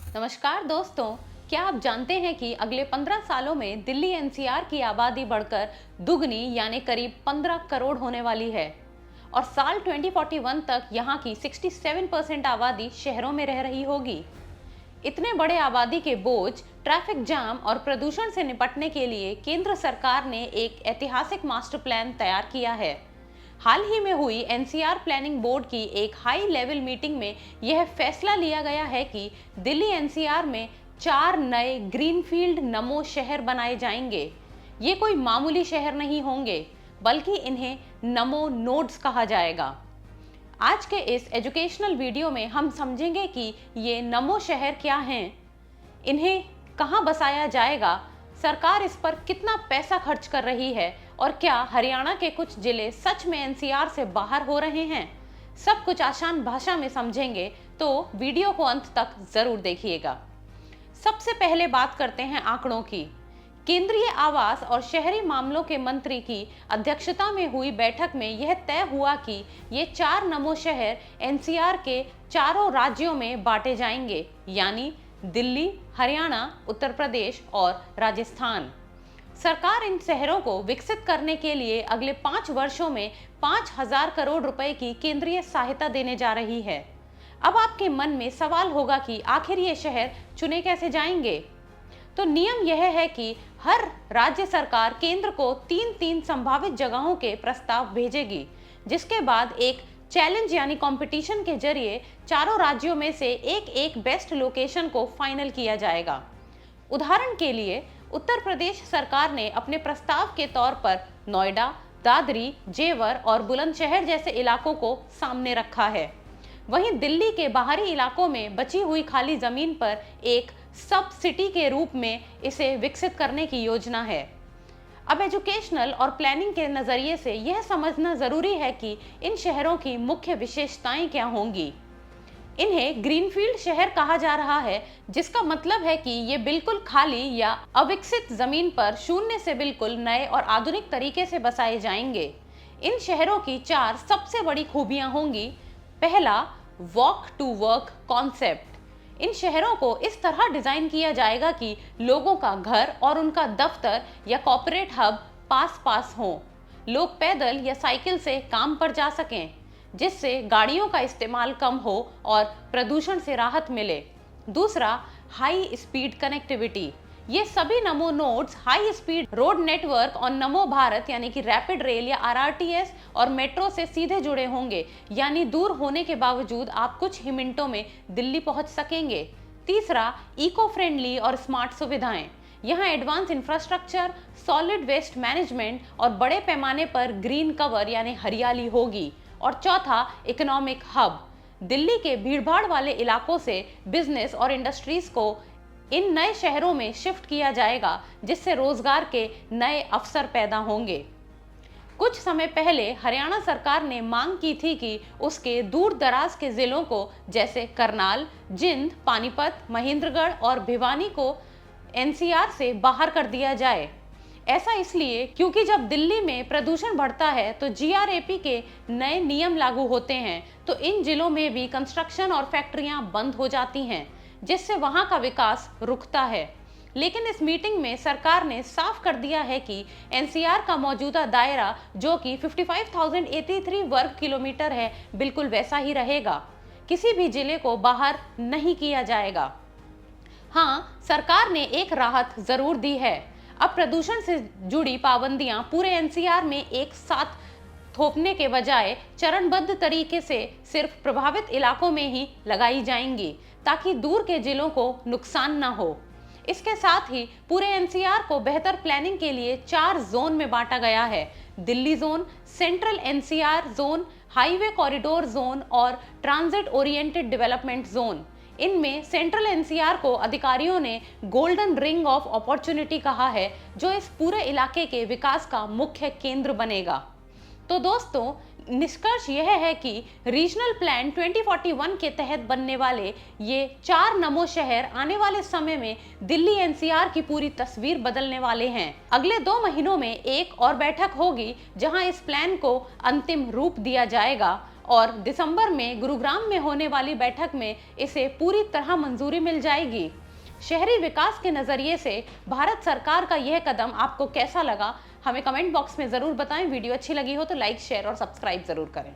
नमस्कार दोस्तों, क्या आप जानते हैं कि अगले 15 सालों में दिल्ली एनसीआर की आबादी बढ़कर दुगनी यानी करीब 15 करोड़ होने वाली है और साल 2041 तक यहाँ की 67% आबादी शहरों में रह रही होगी। इतने बड़े आबादी के बोझ, ट्रैफिक जाम और प्रदूषण से निपटने के लिए केंद्र सरकार ने एक ऐतिहासिक मास्टर प्लान तैयार किया है। हाल ही में हुई एनसीआर प्लानिंग बोर्ड की एक हाई लेवल मीटिंग में यह फैसला लिया गया है कि दिल्ली एनसीआर में 4 नए ग्रीनफील्ड नमो शहर बनाए जाएंगे। ये कोई मामूली शहर नहीं होंगे, बल्कि इन्हें नमो नोड्स कहा जाएगा। आज के इस एजुकेशनल वीडियो में हम समझेंगे कि ये नमो शहर क्या हैं, इन्हें कहाँ बसाया जाएगा, सरकार इस पर कितना पैसा खर्च कर रही है और क्या हरियाणा के कुछ जिले सच में एनसीआर से बाहर हो रहे हैं। सब कुछ आसान भाषा में समझेंगे, तो वीडियो को अंत तक जरूर देखिएगा। सबसे पहले बात करते हैं आंकड़ों की। केंद्रीय आवास और शहरी मामलों के मंत्री की अध्यक्षता में हुई बैठक में यह तय हुआ कि ये 4 नमो शहर एनसीआर के चारों राज्यों में बांटे जाएंगे, यानी दिल्ली, हरियाणा, उत्तर प्रदेश और राजस्थान। सरकार इन शहरों को विकसित करने के लिए अगले 5 वर्षों में 5,000 करोड़ रुपए की केंद्रीय सहायता देने जा रही है। अब आपके मन में सवाल होगा कि आखिर ये शहर चुने कैसे जाएंगे। तो नियम यह है कि हर राज्य सरकार केंद्र को 3-3 संभावित जगहों के प्रस्ताव भेजेगी, जिसके बाद एक चैलेंज यानी कंपटीशन के जरिए चारों राज्यों में से एक बेस्ट लोकेशन को फाइनल किया जाएगा। उदाहरण के लिए उत्तर प्रदेश सरकार ने अपने प्रस्ताव के तौर पर नोएडा, दादरी, जेवर और बुलंदशहर जैसे इलाकों को सामने रखा है। वहीं दिल्ली के बाहरी इलाकों में बची हुई खाली जमीन पर एक सब सिटी के रूप में इसे विकसित करने की योजना है। अब एजुकेशनल और प्लानिंग के नजरिए से यह समझना जरूरी है कि इन शहरों की मुख्य विशेषताएं क्या होंगी। इन्हें ग्रीनफील्ड शहर कहा जा रहा है, जिसका मतलब है कि ये बिल्कुल खाली या अविकसित जमीन पर शून्य से बिल्कुल नए और आधुनिक तरीके से बसाए जाएंगे। इन शहरों की 4 सबसे बड़ी खूबियां होंगी। पहला, वॉक टू वर्क कॉन्सेप्ट। इन शहरों को इस तरह डिजाइन किया जाएगा कि लोगों का घर और उनका दफ्तर या कॉर्पोरेट हब पास पास हो। लोग पैदल या साइकिल से काम पर जा सकें, जिससे गाड़ियों का इस्तेमाल कम हो और प्रदूषण से राहत मिले। दूसरा, हाई स्पीड कनेक्टिविटी। ये सभी नमो nodes high speed road network और नमो भारत यानी कि रैपिड रेल या आरआरटीएस और मेट्रो से सीधे जुड़े होंगे, यानी दूर होने के बावजूद आप कुछ ही मिनटों में दिल्ली पहुंच सकेंगे। तीसरा, इको फ्रेंडली और स्मार्ट सुविधाएं। यहाँ advance infrastructure, solid waste management और बड़े पैमाने पर ग्रीन कवर यानी हरियाली होगी। और चौथा, इकोनॉमिक हब। दिल्ली के भीड़भाड़ वाले इलाकों से बिजनेस और इंडस्ट्रीज को इन नए शहरों में शिफ्ट किया जाएगा, जिससे रोजगार के नए अवसर पैदा होंगे। कुछ समय पहले हरियाणा सरकार ने मांग की थी कि उसके दूर दराज के जिलों को जैसे करनाल, जिंद, पानीपत, महेंद्रगढ़ और भिवानी को एनसीआर से बाहर कर दिया जाए। ऐसा इसलिए क्योंकि जब दिल्ली में प्रदूषण बढ़ता है तो जीआरएपी के नए नियम लागू होते हैं, तो इन जिलों में भी कंस्ट्रक्शन और फैक्ट्रियां बंद हो जाती हैं, जिससे वहां का विकास रुकता है। लेकिन इस मीटिंग में सरकार ने साफ कर दिया है कि एनसीआर का मौजूदा दायरा, जो कि 55,083 वर्ग किलोमीटर है, बिल्कुल वैसा ही रहेगा। किसी भी जिले को बाहर नहीं किया जाएगा। हाँ, सरकार ने एक राहत जरूर दी है। अब प्रदूषण से जुड़ी पाबंदियां पूरे एनसीआर में एक साथ थोपने के बजाय चरणबद्ध तरीके से सिर्फ प्रभावित इलाकों में ही लगाई जाएंगी, ताकि दूर के जिलों को नुकसान न हो। इसके साथ ही पूरे एनसीआर को बेहतर प्लानिंग के लिए 4 जोन में बांटा गया है। Delhi zone, central NCR zone, highway corridor zone और ट्रांजिट ओरिएंटेड डेवलपमेंट जोन। इनमें सेंट्रल एनसीआर को अधिकारियों ने गोल्डन रिंग ऑफ अपॉर्चुनिटी कहा है, जो इस पूरे इलाके के विकास का मुख्य केंद्र बनेगा। तो दोस्तों, निष्कर्ष यह है कि रीजनल प्लान 2041 के तहत बनने वाले ये 4 नमो शहर आने वाले समय में दिल्ली एनसीआर की पूरी तस्वीर बदलने वाले हैं। अगले 2 महीनों में एक और बैठक होगी, जहां इस प्लान को अंतिम रूप दिया जाएगा और दिसंबर में गुरुग्राम में होने वाली बैठक में इसे पूरी तरह मंजूरी मिल जाएगी। शहरी विकास के नजरिए से भारत सरकार का यह कदम आपको कैसा लगा, हमें कमेंट बॉक्स में जरूर बताएं। वीडियो अच्छी लगी हो तो लाइक, शेयर और सब्सक्राइब जरूर करें।